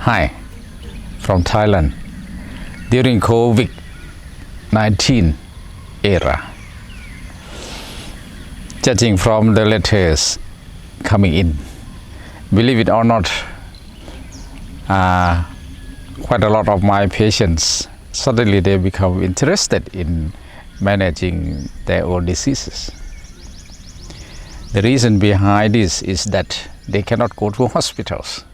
Hi, from Thailand. During COVID-19 era, judging from the letters coming in, believe it or not, quite a lot of my patients suddenly they become interested in managing their own diseases. The reason behind this is that they cannot go to hospitals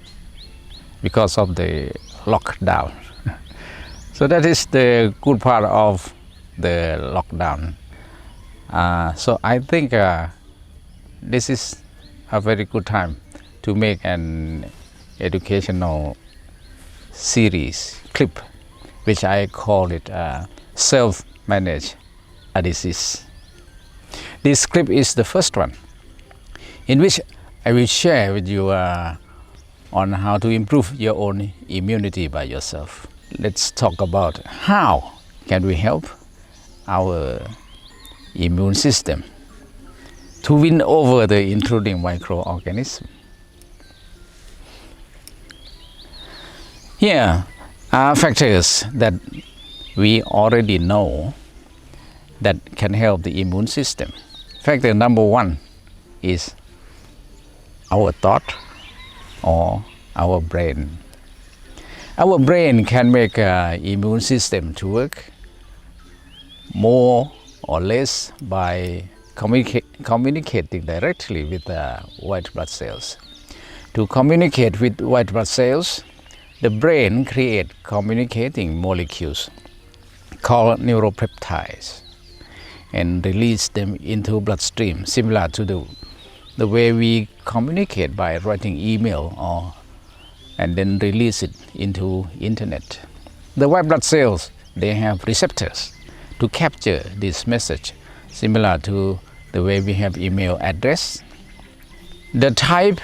because of the lockdown. So that is the good part of the lockdown. So I think this is a very good time to make an educational series clip, which I call it self-manage a disease. This clip is the first one, in which I will share with you on how to improve your own immunity by yourself. Let's talk about how can we help our immune system to win over the intruding microorganisms. Here are factors that we already know that can help the immune system. Factor number one is our thought or our brain. Our brain can make immune system to work more or less by communicating directly with white blood cells. To communicate with white blood cells, the brain creates communicating molecules called neuropeptides and release them into bloodstream, similar to the way we communicate by writing email and then release it into internet. The white blood cells, they have receptors to capture this message, similar to the way we have email address. The type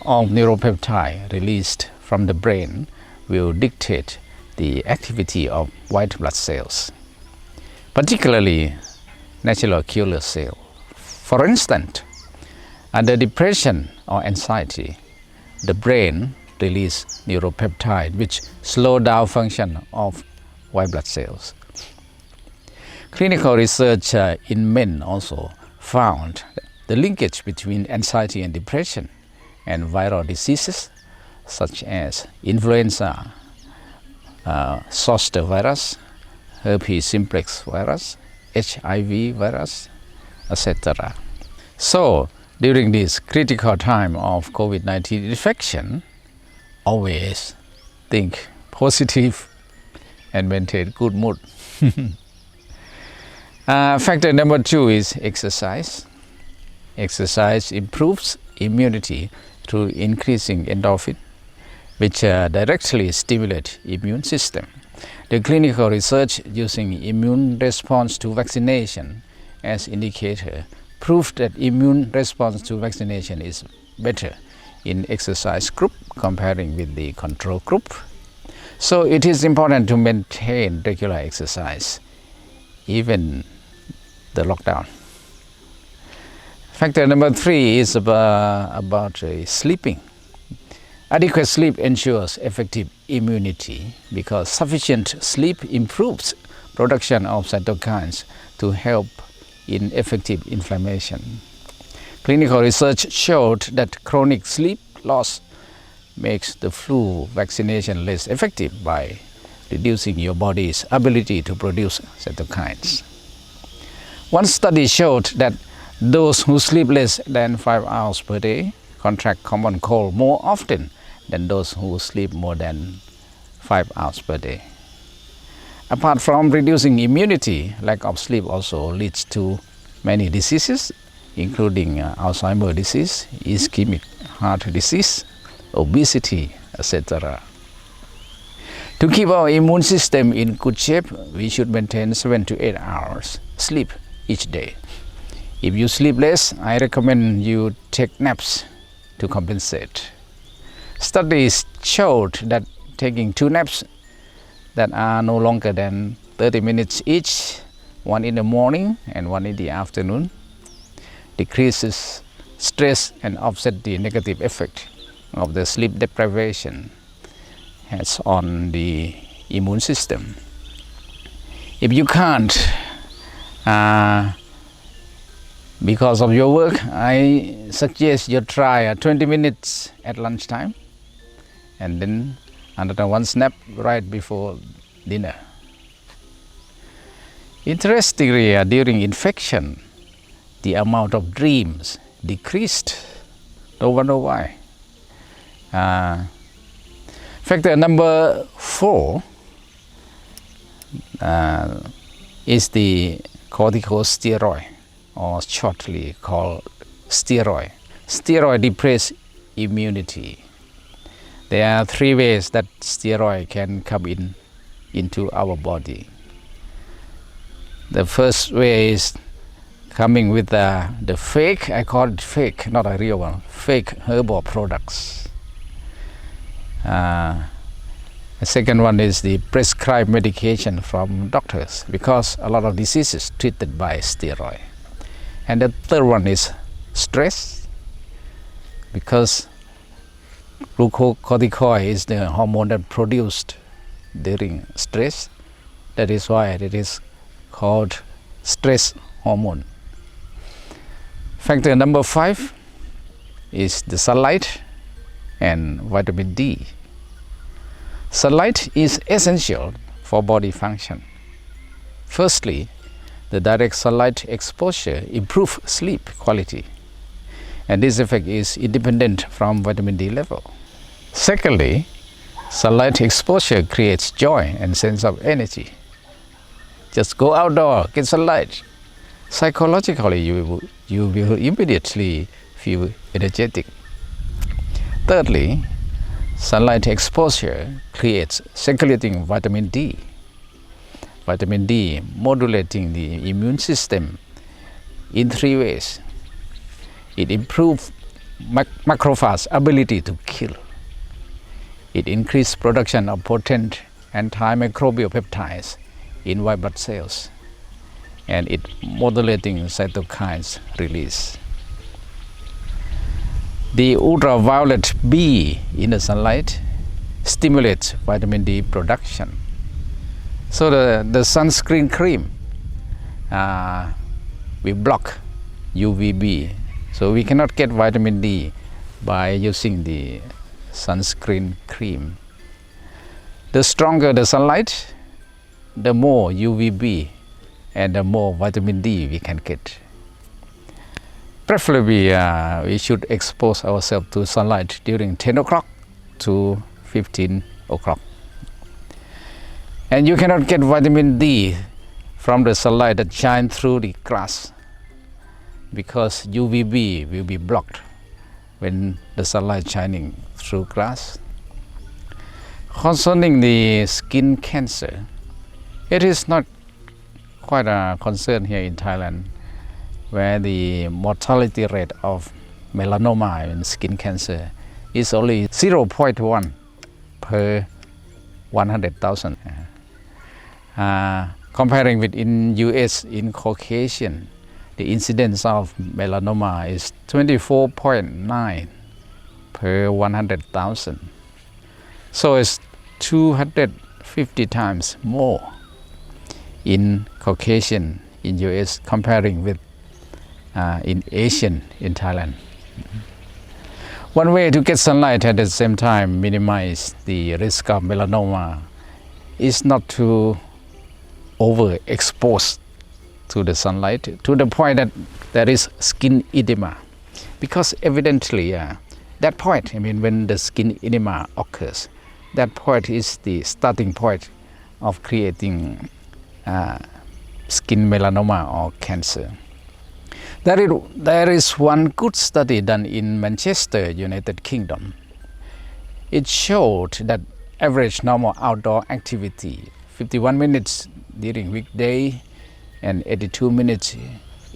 of neuropeptide released from the brain will dictate the activity of white blood cells, particularly natural killer cells. For instance, under depression or anxiety, the brain releases neuropeptide which slow down function of white blood cells. Clinical research in men also found the linkage between anxiety and depression and viral diseases such as influenza, zoster virus, herpes simplex virus, HIV virus, etc. So, during this critical time of COVID-19 infection, always think positive and maintain good mood. Factor number two is exercise. Exercise improves immunity through increasing endorphin, which directly stimulate immune system. The clinical research using immune response to vaccination as indicator proved that immune response to vaccination is better in exercise group comparing with the control group. So it is important to maintain regular exercise, even the lockdown. Factor number three is about sleeping. Adequate sleep ensures effective immunity because sufficient sleep improves production of cytokines to help in effective inflammation. Clinical research showed that chronic sleep loss makes the flu vaccination less effective by reducing your body's ability to produce cytokines. One study showed that those who sleep less than 5 hours per day contract common cold more often than those who sleep more than 5 hours per day. Apart from reducing immunity, lack of sleep also leads to many diseases, including Alzheimer's disease, ischemic heart disease, obesity, etc. To keep our immune system in good shape, we should maintain 7 to 8 hours sleep each day. If you sleep less, I recommend you take naps to compensate. Studies showed that taking 2 naps that are no longer than 30 minutes each, one in the morning and one in the afternoon, decreases stress and offset the negative effect of the sleep deprivation. has on the immune system. If you can't, because of your work, I suggest you try 20 minutes at lunchtime and then another one snap right before dinner. Interestingly, during infection, the amount of dreams decreased. No one knows why. Factor number 4 is the corticosteroid, or shortly called steroid. Steroid depress immunity. There are 3 ways that steroid can come into our body. The first way is coming with the fake, I call it fake, not a real one, fake herbal products. The second one is the prescribed medication from doctors, because a lot of diseases treated by steroid. And the third one is stress, because glucocorticoid is the hormone that produced during stress. That is why it is called stress hormone. Factor number 5 is the sunlight and vitamin D. Sunlight is essential for body function. Firstly, the direct sunlight exposure improves sleep quality, and this effect is independent from vitamin D level. Secondly, sunlight exposure creates joy and sense of energy. Just go outdoor, get sunlight. Psychologically, you will immediately feel energetic. Thirdly, sunlight exposure creates circulating vitamin D. Vitamin D modulating the immune system in 3 ways. It improves macrophage ability to kill. It increases production of potent antimicrobial peptides in white blood cells, and it modulating cytokines release. The ultraviolet B in the sunlight stimulates vitamin D production. So the sunscreen cream we block UVB. So we cannot get vitamin D by using the sunscreen cream. The stronger the sunlight, the more UVB and the more vitamin D we can get. Preferably, we should expose ourselves to sunlight during 10 o'clock to 15 o'clock. And you cannot get vitamin D from the sunlight that shines through the grass, because UVB will be blocked when the sunlight shining through grass. Concerning the skin cancer, it is not quite a concern here in Thailand, where the mortality rate of melanoma and skin cancer is only 0.1 per 100,000. Comparing with in US, in Caucasian, the incidence of melanoma is 24.9 per 100,000. So it's 250 times more in Caucasian in US comparing with in Asian in Thailand. One way to get sunlight at the same time minimize the risk of melanoma is not to overexpose to the sunlight to the point that there is skin edema, because evidently that point, when the skin edema occurs, that point is the starting point of creating skin melanoma or cancer. There is one good study done in Manchester, United Kingdom. It showed that average normal outdoor activity, 51 minutes during weekday and 82 minutes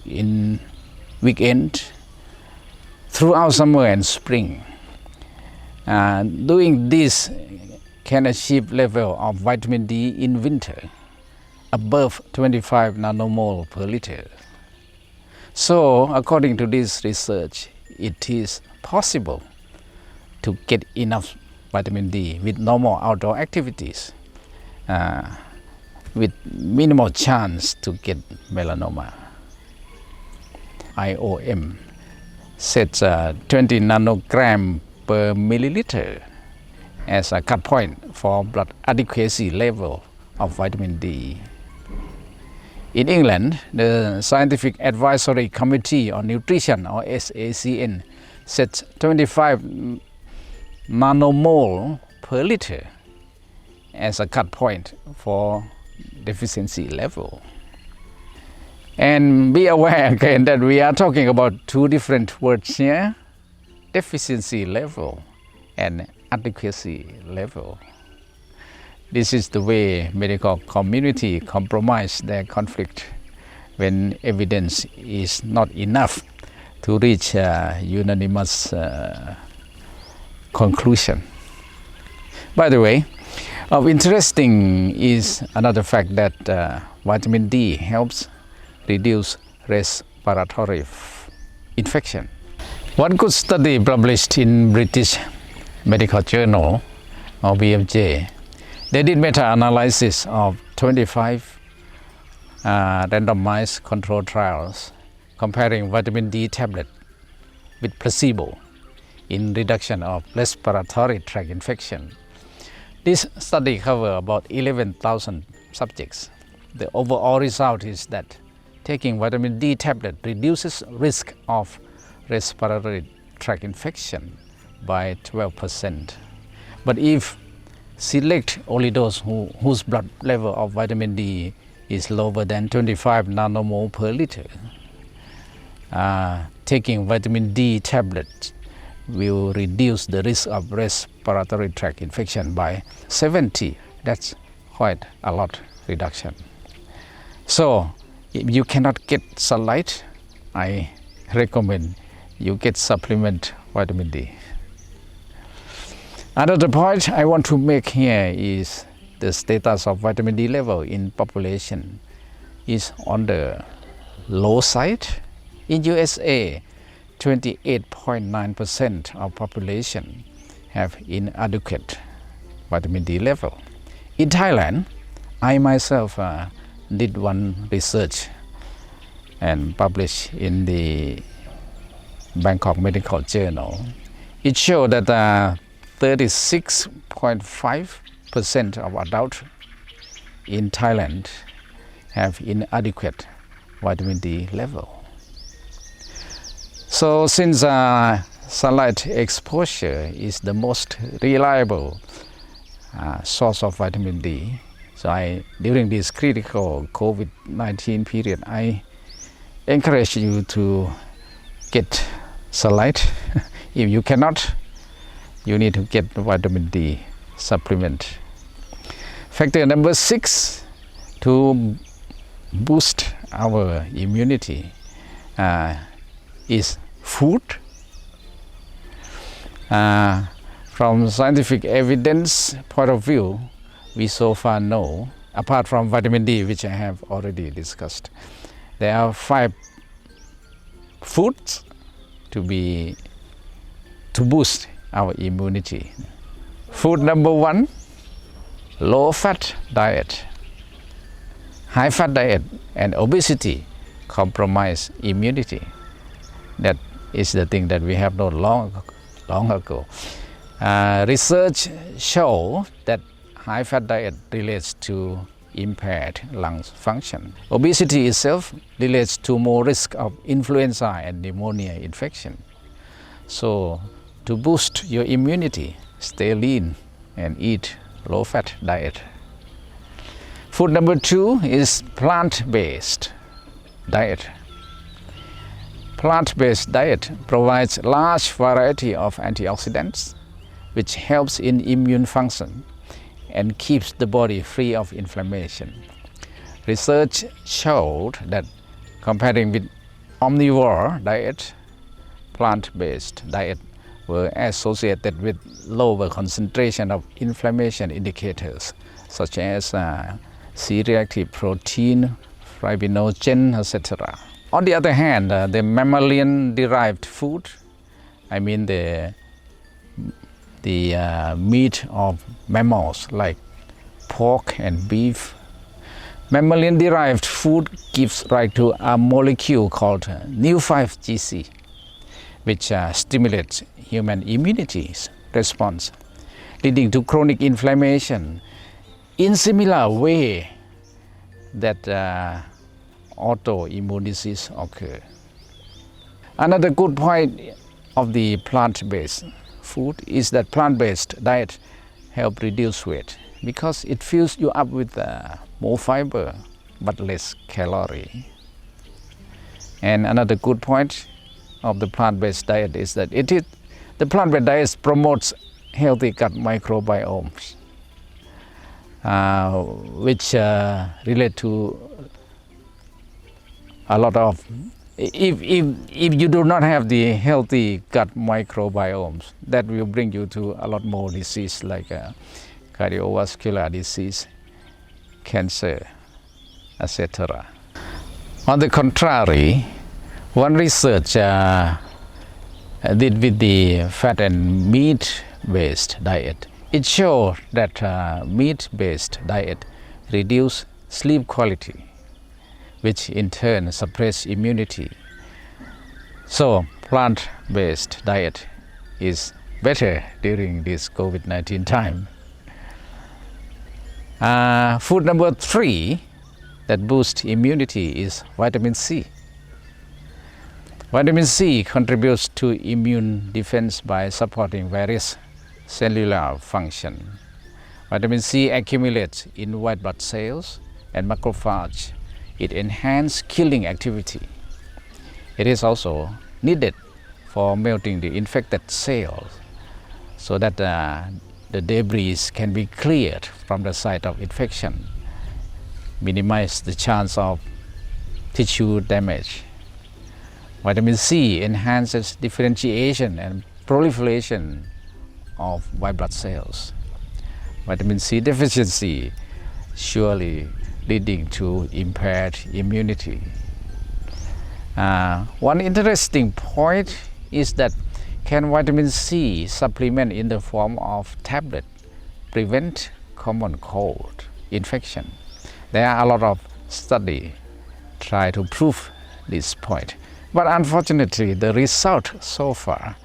in weekend, throughout summer and spring. Doing this can achieve level of vitamin D in winter above 25 nanomole per liter. So, according to this research, it is possible to get enough vitamin D with normal outdoor activities with minimal chance to get melanoma. IOM sets 20 nanogram per milliliter as a cut point for blood adequacy level of vitamin D. In England, the Scientific Advisory Committee on Nutrition, or SACN, sets 25 nanomole per liter as a cut point for deficiency level. And be aware again that we are talking about two different words here: deficiency level and adequacy level. This is the way medical community compromise their conflict when evidence is not enough to reach a unanimous conclusion. By the way, of interesting is another fact that vitamin D helps reduce respiratory infection. One good study published in British Medical Journal, or BMJ, they did meta-analysis of 25 randomized control trials comparing vitamin D tablet with placebo in reduction of respiratory tract infection. This study covered about 11,000 subjects. The overall result is that taking vitamin D tablet reduces risk of respiratory tract infection by 12%. But if select only those whose blood level of vitamin D is lower than 25 nanomole per liter, taking vitamin D tablet will reduce the risk of respiratory tract infection by 70. That's quite a lot reduction. So if you cannot get sunlight, I recommend you get supplement vitamin D. Another point I want to make here is the status of vitamin D level in population is on the low side. In USA, 28.9% of population have inadequate vitamin D level. In Thailand, I myself did one research and published in the Bangkok Medical Journal. It showed that 36.5% of adults in Thailand have inadequate vitamin D level. So since sunlight exposure is the most reliable source of vitamin D, so during this critical COVID-19 period, I encourage you to get sunlight. If you cannot, you need to get vitamin D supplement. Factor number 6 to boost our immunity is food. From scientific evidence point of view, we so far know, apart from vitamin D, which I have already discussed, there are 5 foods to boost our immunity. Food number 1, low-fat diet. High-fat diet and obesity compromise immunity. That is the thing that we have known long ago. Research show that high-fat diet relates to impaired lung function. Obesity itself relates to more risk of influenza and pneumonia infection. So to boost your immunity, stay lean and eat low-fat diet. Food number 2 is plant-based diet. Plant-based diet provides large variety of antioxidants, which helps in immune function and keeps the body free of inflammation. Research showed that comparing with omnivore diet, plant-based diet were associated with lower concentration of inflammation indicators such as C-reactive protein, fibrinogen, etc. On the other hand, the mammalian-derived food, I mean the the meat of mammals like pork and beef. Mammalian-derived food gives rise to a molecule called Neu5Gc, which stimulates human immunity response, leading to chronic inflammation in similar way that autoimmune disease occur. Another good point of the plant-based food is that plant-based diet help reduce weight because it fills you up with more fiber but less calorie. And another good point of the plant-based diet is that the plant-based diet promotes healthy gut microbiomes, which relate to a lot of, if you do not have the healthy gut microbiomes, that will bring you to a lot more disease like cardiovascular disease, cancer, etc. On the contrary, one research did with the fat and meat-based diet. It showed that meat-based diet reduce sleep quality, which in turn suppress immunity. So plant-based diet is better during this COVID-19 time. Food number 3 that boosts immunity is vitamin C. Vitamin C contributes to immune defense by supporting various cellular function. Vitamin C accumulates in white blood cells and macrophage. It enhances killing activity. It is also needed for melting the infected cells so that the debris can be cleared from the site of infection, minimize the chance of tissue damage. Vitamin C enhances differentiation and proliferation of white blood cells. Vitamin C deficiency surely leading to impaired immunity. One interesting point is that can vitamin C supplement in the form of tablet prevent common cold infection? There are a lot of studies try to prove this point, but unfortunately the result so far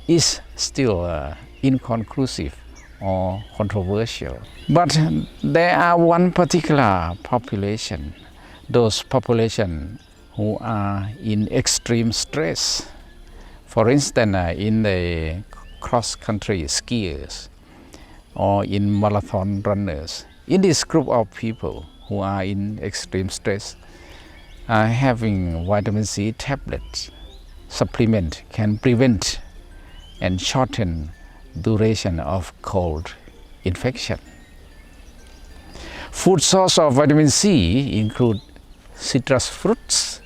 is still inconclusive or controversial. But there are one particular population, those population who are in extreme stress. For instance, in the cross-country skiers or in marathon runners. In this group of people who are in extreme stress, having vitamin C tablets supplement can prevent and shorten duration of cold infection. Food source of vitamin C include citrus fruits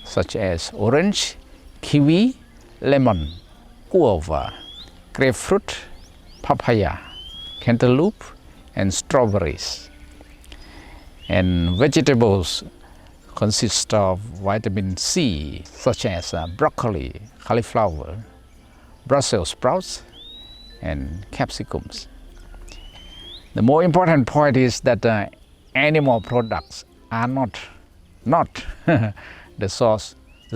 such as orange, kiwi, lemon, guava, grapefruit, papaya, cantaloupe, and strawberries. And vegetables consist of vitamin C such as broccoli, cauliflower, Brussels sprouts, and capsicums. The more important point is that animal products are not the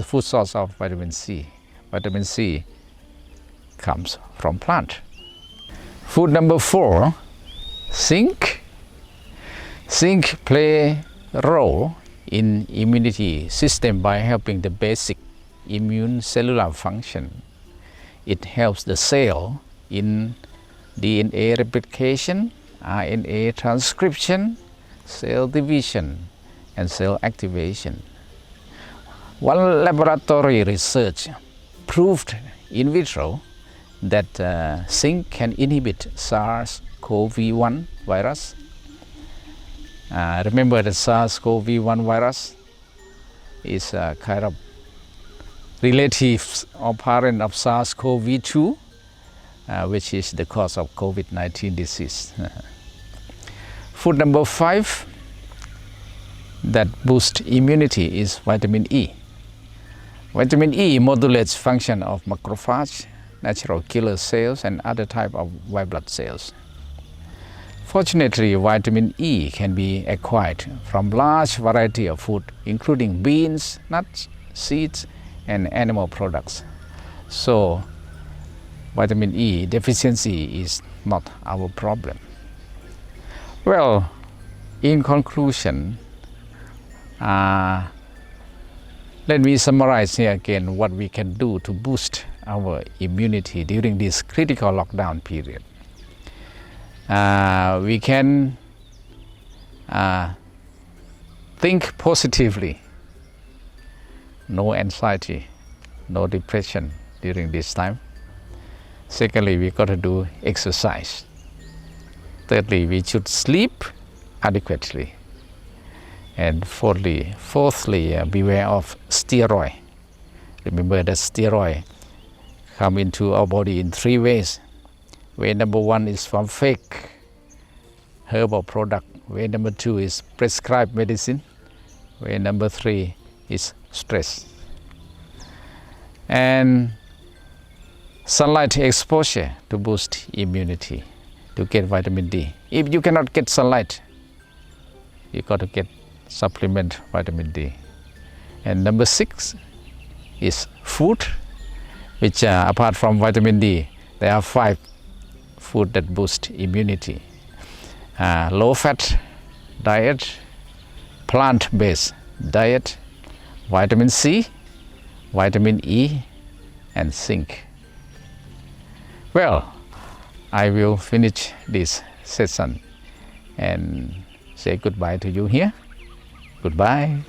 food source of vitamin C. Vitamin C comes from plant. Food number 4, zinc. Zinc play a role in immunity system by helping the basic immune cellular function. It helps the cell in DNA replication, RNA transcription, cell division, and cell activation. One laboratory research proved in vitro that zinc can inhibit SARS-CoV-1 virus. Remember the SARS-CoV-1 virus is a kind of relative or parent of SARS-CoV-2, which is the cause of COVID-19 disease. Food number 5 that boosts immunity is vitamin E. Vitamin E modulates function of macrophage natural killer cells and other type of white blood cells. Fortunately, vitamin E can be acquired from large variety of food, including beans, nuts, seeds, and animal products. So, vitamin E deficiency is not our problem. Well, in conclusion, let me summarize here again what we can do to boost our immunity during this critical lockdown period. We can think positively, no anxiety, no depression during this time. Secondly, we got to do exercise. Thirdly, we should sleep adequately. And fourthly, beware of steroid. Remember that steroid come into our body in 3 ways. Way number 1 is from fake herbal product. Way number 2 is prescribed medicine. Way number 3 is stress. And sunlight exposure to boost immunity, to get vitamin D. If you cannot get sunlight, you got to get supplement vitamin D. And number 6 is food, which apart from vitamin D, there are 5 food that boost immunity. Low-fat diet, plant-based diet, vitamin C, vitamin E, and zinc. Well, I will finish this session and say goodbye to you here. Goodbye.